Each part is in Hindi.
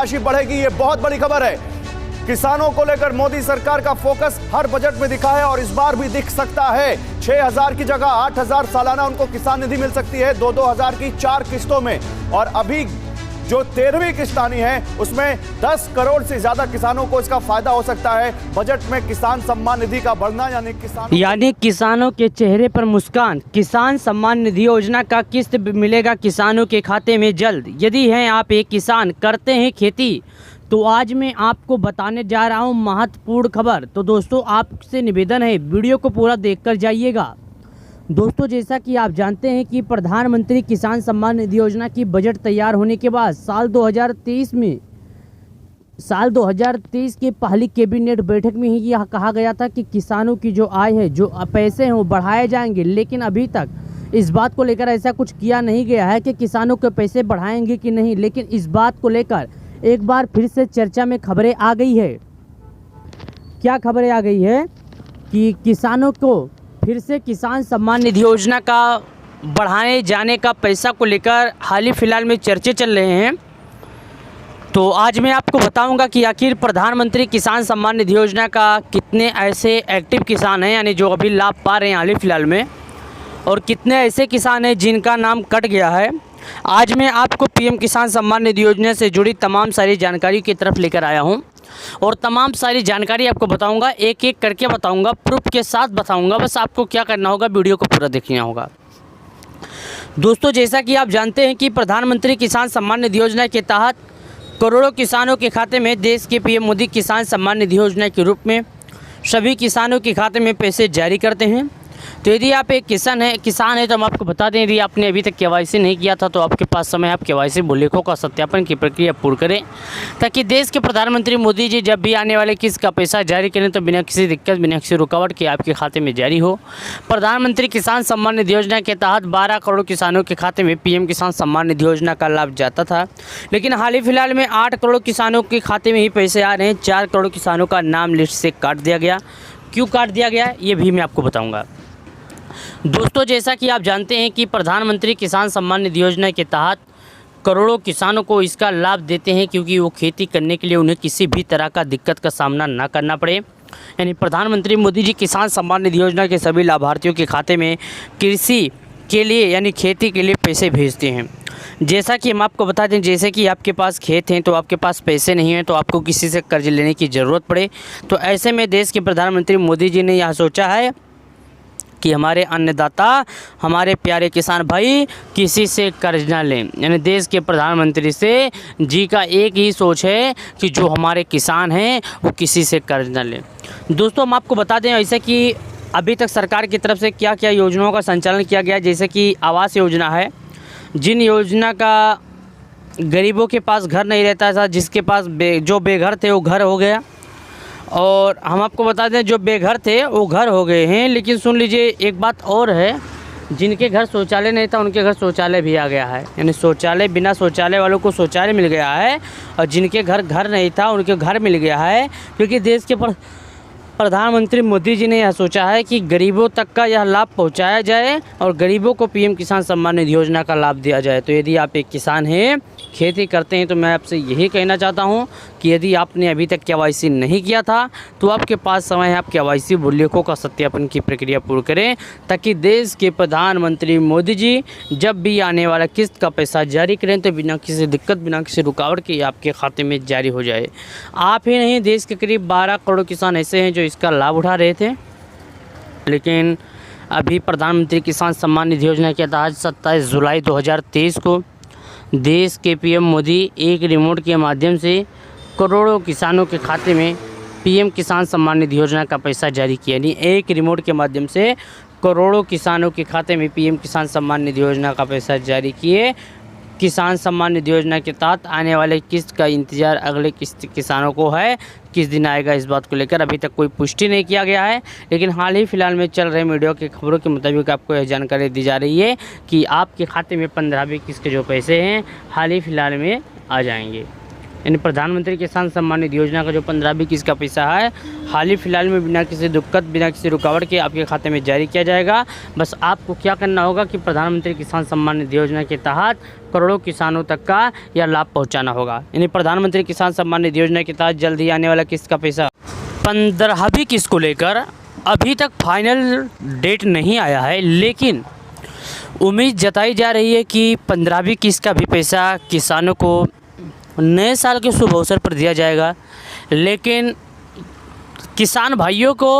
राशि बढ़ेगी, ये बहुत बड़ी खबर है। किसानों को लेकर मोदी सरकार का फोकस हर बजट में दिखा है और इस बार भी दिख सकता है। 6,000 की जगह 8,000 सालाना उनको किसान निधि मिल सकती है, 2-2 हजार की 4 किस्तों में। और अभी जो 13वीं किस्त आनी है उसमें 10 करोड़ से ज्यादा किसानों को इसका फायदा हो सकता है। बजट में किसान सम्मान निधि का बढ़ना यानी किसानों के चेहरे पर मुस्कान। किसान सम्मान निधि योजना का किस्त मिलेगा किसानों के खाते में जल्द। यदि हैं आप एक किसान, करते हैं खेती, तो आज मैं आपको बताने जा रहा हूं महत्वपूर्ण खबर। तो दोस्तों आपसे निवेदन है वीडियो को पूरा देखकर जाइएगा। दोस्तों जैसा कि आप जानते हैं कि प्रधानमंत्री किसान सम्मान निधि योजना की बजट तैयार होने के बाद साल 2023 की पहली कैबिनेट बैठक में ही यह कहा गया था कि किसानों की जो आय है, जो पैसे हैं वो बढ़ाए जाएंगे। लेकिन अभी तक इस बात को लेकर ऐसा कुछ किया नहीं गया है कि किसानों के पैसे बढ़ाएंगे कि नहीं। लेकिन इस बात को लेकर एक बार फिर से चर्चा में खबरें आ गई है। क्या खबरें आ गई है कि किसानों को फिर से किसान सम्मान निधि योजना का बढ़ाए जाने का पैसा को लेकर हाल ही फिलहाल में चर्चे चल रहे हैं। तो आज मैं आपको बताऊंगा कि आखिर प्रधानमंत्री किसान सम्मान निधि योजना का कितने ऐसे एक्टिव किसान हैं, यानी जो अभी लाभ पा रहे हैं हाल ही फिलहाल में, और कितने ऐसे किसान हैं जिनका नाम कट गया है। आज मैं आपको पीएम किसान सम्मान निधि योजना से जुड़ी तमाम सारी जानकारी की तरफ लेकर आया हूं और तमाम सारी जानकारी आपको बताऊंगा, एक एक करके बताऊंगा, प्रूफ के साथ बताऊंगा। बस आपको क्या करना होगा, वीडियो को पूरा देखना होगा। दोस्तों जैसा कि आप जानते हैं कि प्रधानमंत्री किसान सम्मान निधि योजना के तहत करोड़ों किसानों के खाते में देश के पीएम मोदी किसान सम्मान निधि योजना के रूप में सभी किसानों के खाते में पैसे जारी करते हैं। तो यदि आप एक किसान है तो हम आपको बता दें, यदि आपने अभी तक केवाईसी नहीं किया था तो आपके पास समय आप केवाईसी मूल्यों का सत्यापन की प्रक्रिया पूर्ण करें, ताकि देश के प्रधानमंत्री मोदी जी जब भी आने वाले किस्त का पैसा जारी करें तो बिना किसी दिक्कत, बिना किसी रुकावट के आपके खाते में जारी हो। प्रधानमंत्री किसान सम्मान निधि योजना के तहत 12 करोड़ किसानों के खाते में पीएम किसान सम्मान निधि योजना का लाभ जाता था, लेकिन हाल ही फिलहाल में 8 करोड़ किसानों के खाते में ही पैसे आ रहे हैं। 4 करोड़ किसानों का नाम लिस्ट से काट दिया गया। क्यों काट दिया गया ये भी मैं आपको बताऊँगा। दोस्तों जैसा कि आप जानते हैं कि प्रधानमंत्री किसान सम्मान निधि योजना के तहत करोड़ों किसानों को इसका लाभ देते हैं, क्योंकि वो खेती करने के लिए उन्हें किसी भी तरह का दिक्कत का सामना ना करना पड़े। यानी प्रधानमंत्री मोदी जी किसान सम्मान निधि योजना के सभी लाभार्थियों के खाते में कृषि के लिए यानी खेती के लिए पैसे भेजते हैं। जैसा कि हम आपको बता दें, जैसे कि आपके पास खेत हैं तो आपके पास पैसे नहीं हैं, तो आपको किसी से कर्ज लेने की ज़रूरत पड़े, तो ऐसे में देश के प्रधानमंत्री मोदी जी ने यह सोचा है कि हमारे अन्नदाता, हमारे प्यारे किसान भाई किसी से कर्ज ना लें। यानी देश के प्रधानमंत्री से जी का एक ही सोच है कि जो हमारे किसान हैं वो किसी से कर्ज ना लें। दोस्तों हम आपको बता दें ऐसे कि अभी तक सरकार की तरफ से क्या क्या योजनाओं का संचालन किया गया, जैसे कि आवास योजना है, जिन योजना का गरीबों के पास घर नहीं रहता था, जिसके पास जो बेघर थे वो घर हो गया, और हम आपको बता दें जो बेघर थे वो घर हो गए हैं। लेकिन सुन लीजिए एक बात और है, जिनके घर शौचालय नहीं था उनके घर शौचालय भी आ गया है। यानी शौचालय, बिना शौचालय वालों को शौचालय मिल गया है, और जिनके घर नहीं था उनके घर मिल गया है, क्योंकि देश के प्रधानमंत्री मोदी जी ने यह सोचा है कि गरीबों तक का यह लाभ पहुंचाया जाए और गरीबों को पीएम किसान सम्मान निधि योजना का लाभ दिया जाए। तो यदि आप एक किसान हैं, खेती करते हैं, तो मैं आपसे यही कहना चाहता हूं कि यदि आपने अभी तक केवाईसी नहीं किया था तो आपके पास समय है, आप केवाईसी उल्लेखों का सत्यापन की प्रक्रिया पूर्ण करें, ताकि देश के प्रधानमंत्री मोदी जी जब भी आने वाला किस्त का पैसा जारी करें तो बिना किसी दिक्कत, बिना किसी रुकावट के आपके खाते में जारी हो जाए। आप ही नहीं, देश के करीब 12 करोड़ किसान ऐसे हैं जो इसका लाभ उठा रहे थे, लेकिन अभी प्रधानमंत्री किसान सम्मान निधि योजना के तहत 27 जुलाई 2023 को देश के पीएम मोदी एक रिमोट के माध्यम से करोड़ों किसानों के खाते में पीएम किसान सम्मान निधि योजना का पैसा जारी किया। यानी एक रिमोट के माध्यम से करोड़ों किसानों के खाते में पीएम किसान सम्मान निधि योजना का पैसा जारी किए। किसान सम्मान निधि योजना के तहत आने वाले किस्त का इंतज़ार अगले किस्त किसानों को है, किस दिन आएगा इस बात को लेकर अभी तक कोई पुष्टि नहीं किया गया है। लेकिन हाल ही फिलहाल में चल रहे मीडिया की खबरों के मुताबिक आपको यह जानकारी दी जा रही है कि आपके खाते में 15वीं किस्त के जो पैसे हैं हाल ही फिलहाल में आ जाएंगे। यानी प्रधानमंत्री किसान सम्मान निधि योजना का जो 15वीं किस्त का पैसा है हाल ही फिलहाल में बिना किसी दिक्कत बिना किसी रुकावट के आपके खाते में जारी किया जाएगा। बस आपको क्या करना होगा कि प्रधानमंत्री किसान सम्मान निधि योजना के तहत करोड़ों किसानों तक का यह लाभ पहुंचाना होगा। यानी प्रधानमंत्री किसान सम्मान निधि योजना के तहत जल्द ही आने वाला किस्त का पैसा 15वीं किस्त को लेकर अभी तक फाइनल डेट नहीं आया है, लेकिन उम्मीद जताई जा रही है कि 15वीं किस्त का भी पैसा किसानों को नए साल के शुभ अवसर पर दिया जाएगा। लेकिन किसान भाइयों को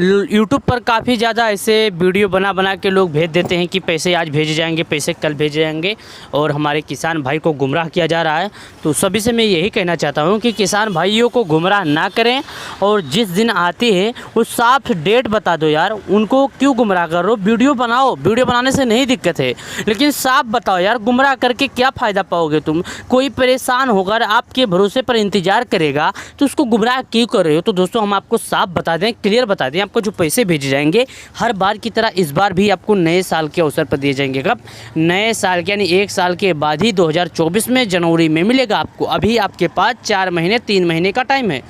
यूट्यूब पर काफ़ी ज़्यादा ऐसे वीडियो बना के लोग भेज देते हैं कि पैसे आज भेजे जाएंगे, पैसे कल भेजे जाएंगे, और हमारे किसान भाई को गुमराह किया जा रहा है। तो सभी से मैं यही कहना चाहता हूं कि किसान भाइयों को गुमराह ना करें, और जिस दिन आती है उस साफ डेट बता दो यार। उनको क्यों गुमराह कर रहे हो? वीडियो बनाओ, वीडियो बनाने से नहीं दिक्कत है, लेकिन साफ बताओ यार। गुमराह करके क्या फ़ायदा पाओगे तुम? कोई परेशान होकर आपके भरोसे पर इंतज़ार करेगा तो उसको गुमराह क्यों कर रहे हो? तो दोस्तों हम आपको साफ बता दें, क्लियर बता दें, आपको जो पैसे भेजे जाएंगे हर बार की तरह इस बार भी आपको नए साल के अवसर पर दिए जाएंगे। कब? नए साल के, यानी 1 साल के बाद ही 2024 में जनवरी में मिलेगा आपको। अभी आपके पास 4 महीने 3 महीने का टाइम है,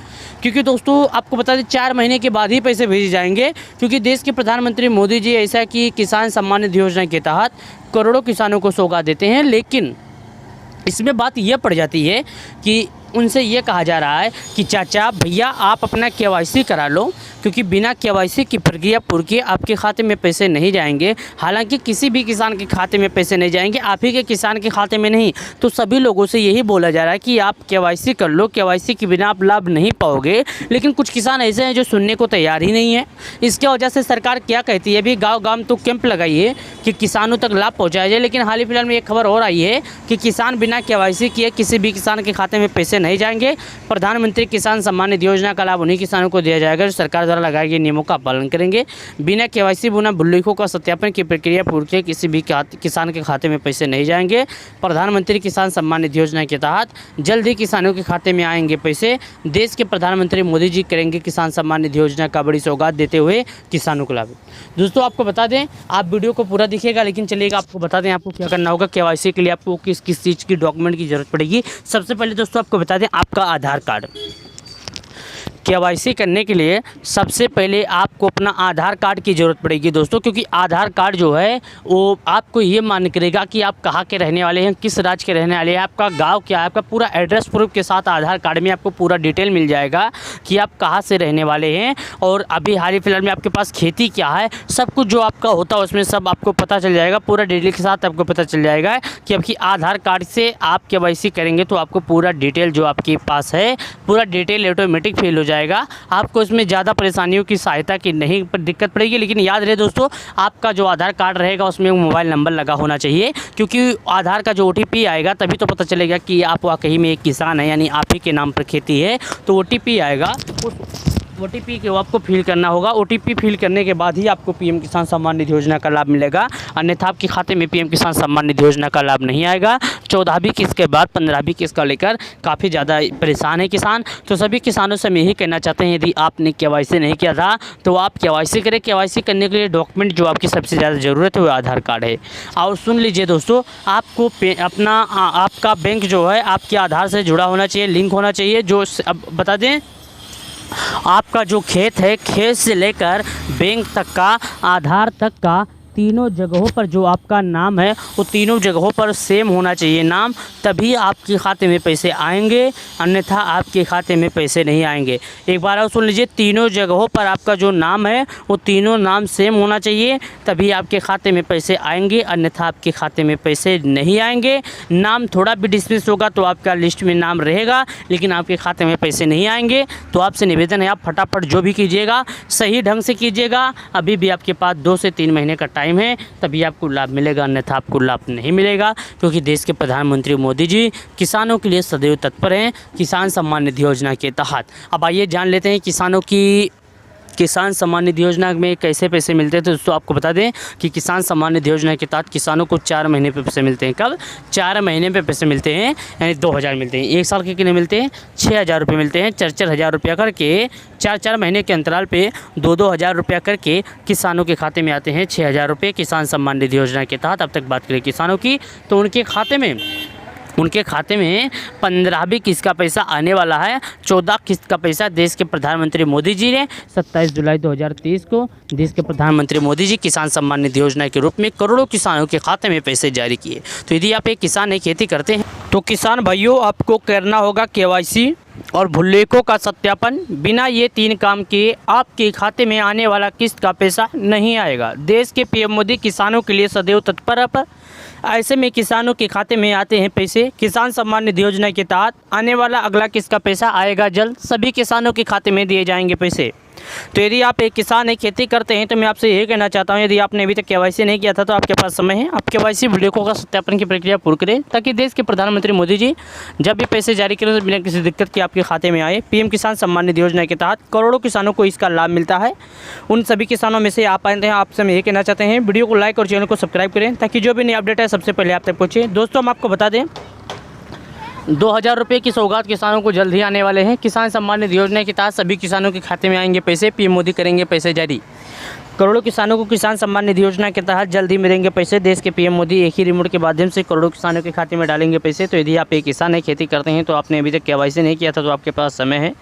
क्योंकि दोस्तों आपको बता दें 4 महीने के बाद ही पैसे भेजे जाएंगे, क्योंकि देश के प्रधानमंत्री मोदी जी ऐसा कि किसान सम्मान निधि योजना के तहत करोड़ों किसानों को सौगात देते हैं। लेकिन इसमें बात यह पड़ जाती है कि उनसे ये कहा जा रहा है कि चाचा भैया आप अपना KYC करा लो, क्योंकि बिना KYC की प्रक्रिया पूरी किए आपके खाते में पैसे नहीं जाएंगे। हालांकि किसी भी किसान के खाते में पैसे नहीं जाएंगे, आप ही के किसान के खाते में नहीं। तो सभी लोगों से यही बोला जा रहा है कि आप KYC कर लो, KYC के बिना आप लाभ नहीं पाओगे। लेकिन कुछ किसान ऐसे हैं जो सुनने को तैयार ही नहीं है। इसके वजह से सरकार क्या कहती है, अभी गाँव तो कैंप लगाई है कि किसानों तक लाभ पहुँचाया जाए। लेकिन हाल ही फिलहाल में एक खबर और आई है कि किसान बिना KYC किए किसी भी किसान के खाते में पैसे नहीं जाएंगे। प्रधानमंत्री किसान सम्मान निधि योजना का लाभ उन्हीं किसानों को दिया जाएगा जो सरकार द्वारा लगाए गए नियमों का पालन करेंगे। बिना KYC बिना बुल्लिखों का सत्यापन की प्रक्रिया पूरी किए किसी भी किसान के खाते में पैसे नहीं जाएंगे। प्रधानमंत्री किसान सम्मान निधि योजना के तहत जल्द ही किसानों के खाते में आएंगे पैसे। देश के प्रधानमंत्री मोदी जी करेंगे किसान सम्मान निधि योजना का बड़ी सौगात देते हुए किसानों को लाभ। दोस्तों आपको बता दें, आप वीडियो को पूरा देखिएगा, लेकिन चलिएगा आपको बता दें आपको क्या करना होगा। KYC के लिए आपको किस चीज़ की डॉक्यूमेंट की ज़रूरत पड़ेगी। सबसे पहले दोस्तों आपको बता दें आपका आधार कार्ड। KYC करने के लिए सबसे पहले आपको अपना आधार कार्ड की ज़रूरत पड़ेगी दोस्तों, क्योंकि आधार कार्ड जो है वो आपको ये मान्य करेगा कि आप कहाँ के रहने वाले हैं, किस राज्य के रहने वाले हैं, आपका गांव क्या है, आपका पूरा एड्रेस प्रूफ के साथ आधार कार्ड में आपको पूरा डिटेल मिल जाएगा कि आप कहाँ से रहने वाले हैं, और अभी हाल ही फिलहाल में आपके पास खेती क्या है, सब कुछ जो आपका होता है उसमें सब आपको पता चल जाएगा। पूरा डिटेल के साथ आपको पता चल जाएगा कि आपकी आधार कार्ड से आप KYC करेंगे तो आपको पूरा डिटेल जो आपके पास है पूरा डिटेल ऑटोमेटिक फिल हो जाएगा। आपको इसमें ज़्यादा परेशानियों की सहायता की नहीं दिक्कत पड़ेगी। लेकिन याद रहे दोस्तों, आपका जो आधार कार्ड रहेगा उसमें मोबाइल नंबर लगा होना चाहिए, क्योंकि आधार का जो OTP आएगा तभी तो पता चलेगा कि आप वाकई में एक किसान है, यानी आप ही के नाम पर खेती है। तो OTP आएगा, उस OTP को आपको फिल करना होगा। OTP फिल करने के बाद ही आपको PM किसान सम्मान निधि योजना का लाभ मिलेगा, अन्यथा आपके खाते में PM किसान सम्मान निधि योजना का लाभ नहीं आएगा। 14वीं किस्त के बाद 15वीं किस्त को लेकर काफ़ी ज़्यादा परेशान है किसान। तो सभी किसानों से मैं यही कहना चाहते हैं, यदि आपने KYC नहीं किया था तो आप KYC करें। KYC करने के लिए डॉक्यूमेंट जो आपकी सबसे ज़्यादा ज़रूरत है वो आधार कार्ड है। और सुन लीजिए दोस्तों, आपको अपना आपका बैंक जो है आपके आधार से जुड़ा होना चाहिए, लिंक होना चाहिए। जो अब बता दें, आपका जो खेत है, खेत से लेकर बैंक तक का, आधार तक का, तीनों जगहों पर जो आपका नाम है वो तीनों जगहों पर सेम होना चाहिए नाम, तभी आपके खाते में पैसे आएंगे, अन्यथा आपके खाते में पैसे नहीं आएंगे। एक बार और सुन लीजिए, तीनों जगहों पर आपका जो नाम है वो तीनों नाम सेम होना चाहिए, तभी आपके खाते में पैसे आएंगे, अन्यथा आपके खाते में पैसे नहीं आएंगे। नाम थोड़ा भी डिसमिस होगा तो आपका लिस्ट में नाम रहेगा, लेकिन आपके खाते में पैसे नहीं आएंगे। तो आपसे निवेदन है, आप फटाफट जो भी कीजिएगा सही ढंग से कीजिएगा। अभी भी आपके पास 2 से 3 महीने का टाइम है, तभी आपको लाभ मिलेगा, अन्यथा आपको लाभ नहीं मिलेगा। क्योंकि देश के प्रधानमंत्री मोदी जी किसानों के लिए सदैव तत्पर हैं किसान सम्मान निधि योजना के तहत। अब आइए जान लेते हैं किसानों की किसान सम्मान निधि योजना में कैसे पैसे मिलते हैं। तो दोस्तों आपको बता दें कि किसान सम्मान निधि योजना के तहत किसानों को 4 महीने पे पैसे मिलते हैं। कब? 4 महीने पे पैसे मिलते हैं, यानी 2000 मिलते हैं। 1 साल के कितने मिलते हैं? 6000 रुपये मिलते हैं। 4-4 हज़ार रुपया करके 4-4 महीने के अंतराल पे 2-2 हज़ार रुपया करके किसानों के खाते में आते हैं 6000 रुपये किसान सम्मान निधि योजना के तहत। अब तक बात करें किसानों की, तो उनके खाते में उनके खाते में 15वीं किस्त का पैसा आने वाला है। 14 किस्त का पैसा देश के प्रधानमंत्री मोदी जी ने 27 जुलाई 2023 को देश के प्रधानमंत्री मोदी जी किसान सम्मान निधि योजना के रूप में करोड़ों किसानों के खाते में पैसे जारी किए। तो यदि आप एक किसान है, खेती करते हैं, तो किसान भाइयों आपको करना होगा KYC और भुल्लेखों का सत्यापन। बिना ये 3 काम किए आपके खाते में आने वाला किस्त का पैसा नहीं आएगा। देश के PM मोदी किसानों के लिए सदैव तत्पर है। ऐसे में किसानों के खाते में आते हैं पैसे। किसान सम्मान निधि योजना के तहत आने वाला अगला किस्त का पैसा आएगा जल्द। सभी किसानों के खाते में दिए जाएंगे पैसे। तो यदि आप एक किसान है, खेती करते हैं, तो मैं आपसे यही कहना चाहता हूं, यदि आपने अभी तक KYC नहीं किया था तो आपके पास समय है। आप KYC भुल्लेखों का सत्यापन की प्रक्रिया पूरी करें, ताकि देश के प्रधानमंत्री मोदी जी जब भी पैसे जारी करें तो बिना किसी दिक्कत के आपके खाते में आए। PM किसान सम्मान निधि योजना के तहत करोड़ों किसानों को इसका लाभ मिलता है। उन सभी किसानों में से आप आए हैं। आपसे मैं यही कहना चाहते हैं, वीडियो को लाइक और चैनल को सब्सक्राइब करें, ताकि जो भी नई अपडेट है सबसे पहले आप तक पहुँचे। दोस्तों, हम आपको बता दें, 2000 रुपये की सौगात किसानों को जल्द ही आने वाले हैं। किसान सम्मान निधि योजना के तहत सभी किसानों के खाते में आएंगे पैसे। PM मोदी करेंगे पैसे जारी। करोड़ों किसानों को किसान सम्मान निधि योजना के तहत जल्द ही मिलेंगे पैसे। देश के PM मोदी एक ही रिमोट के माध्यम से करोड़ों किसानों के खाते में डालेंगे पैसे। तो यदि आप एक किसान है, खेती करते हैं, तो आपने अभी तक KYC नहीं किया था तो आपके पास समय है।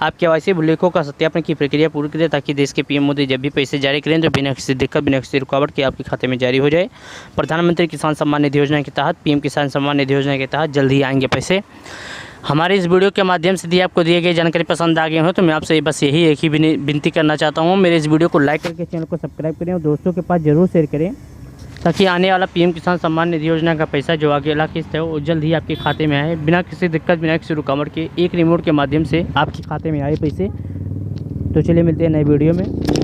आप KYC भुल्लेखों का सत्यापन की प्रक्रिया पूरी करें, ताकि देश के PM मोदी जब भी पैसे जारी करें तो बिना किसी दिक्कत, बिना किसी रुकावट के आपके खाते में जारी हो जाए। प्रधानमंत्री किसान सम्मान निधि योजना के तहत, PM किसान सम्मान निधि योजना के तहत जल्द ही आएंगे पैसे। हमारे इस वीडियो के माध्यम से यदि आपको दिए गए जानकारी पसंद आ गए हो, तो मैं आपसे बस यही एक ही विनती करना चाहता हूँ, मेरे इस वीडियो को लाइक करके चैनल को सब्सक्राइब करें और दोस्तों के पास ज़रूर शेयर करें, ताकि आने वाला PM किसान सम्मान निधि योजना का पैसा जो अगला किस्त है वो जल्द ही आपके खाते में आए, बिना किसी दिक्कत, बिना किसी रुकावट के एक रिमोट के माध्यम से आपके खाते में आए पैसे। तो चलिए मिलते हैं नए वीडियो में।